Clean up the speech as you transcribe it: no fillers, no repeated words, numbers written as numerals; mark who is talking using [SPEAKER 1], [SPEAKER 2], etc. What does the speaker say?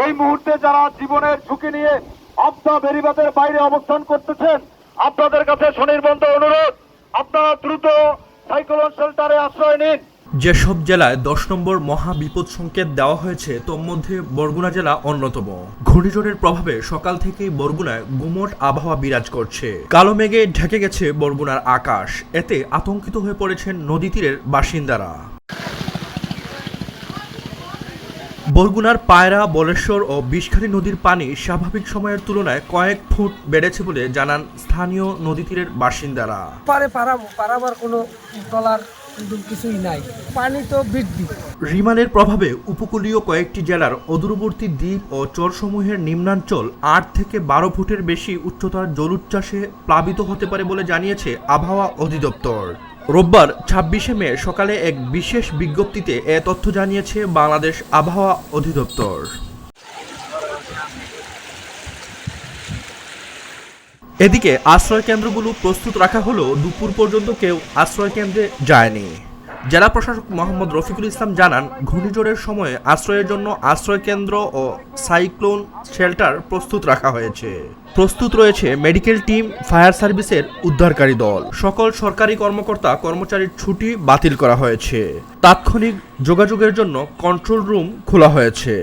[SPEAKER 1] এই মুহূর্তে যারা জীবনের ঝুঁকি নিয়ে আপনা বেড়িবাঁধের বাইরে অবস্থান করতেছেন, আপনাদের কাছে স্বনির্বন্ধ অনুরোধ, আপনারা দ্রুত সাইক্লোন শেল্টারে আশ্রয় নিন।
[SPEAKER 2] যেসব জেলায় 10 নম্বর মহাবিপদ সংকেত দেওয়া হয়েছে তোর মধ্যে বরগুনা জেলা অন্যতম। ঘূর্ণিঝড়ের প্রভাবে সকাল থেকেই বরগুনায় গুমোট আবহাওয়া বিরাজ করছে। কালো মেঘে ঢেকে গেছে বরগুনার আকাশ। এতে আতঙ্কিত হয়ে পড়েছেন নদী তীরের বাসিন্দারা। বরগুনার পায়রা, বলেশ্বর ও বিষখালী নদীর পানি স্বাভাবিক সময়ের তুলনায় কয়েক ফুট বেড়েছে বলে জানান স্থানীয় নদী তীরের বাসিন্দারা।
[SPEAKER 3] পারাবার কোনো টলার কিছুই নাই, পানি তো বৃদ্ধি।
[SPEAKER 2] রিমালের প্রভাবে উপকূলীয় কয়েকটি জেলার অদূরবর্তী দ্বীপ ও চরসমূহের নিম্নাঞ্চল ৮ থেকে ১২ ফুটের বেশি উচ্চতার জলোচ্ছ্বাসে প্লাবিত হতে পারে বলে জানিয়েছে আবহাওয়া অধিদপ্তর। রোববার ২৬শে মে সকালে এক বিশেষ বিজ্ঞপ্তিতে এ তথ্য জানিয়েছে বাংলাদেশ আবহাওয়া অধিদপ্তর। এদিকে আশ্রয়কেন্দ্রগুলো প্রস্তুত রাখা হলেও দুপুর পর্যন্ত কেউ আশ্রয়কেন্দ্রে যায়নি। জেলা প্রশাসক মোহাম্মদ রফিকুল ইসলাম জানান, ঘূর্ণিঝড়ের সময়ে আশ্রয়ের জন্য আশ্রয়কেন্দ্র ও সাইক্লোন শেল্টার প্রস্তুত রাখা হয়েছে। প্রস্তুত রয়েছে মেডিকেল টিম, ফায়ার সার্ভিসের উদ্ধারকারী দল। সকল সরকারি কর্মকর্তা কর্মচারীর ছুটি বাতিল করা হয়েছে। তাৎক্ষণিক যোগাযোগের জন্য কন্ট্রোল রুম খোলা হয়েছে।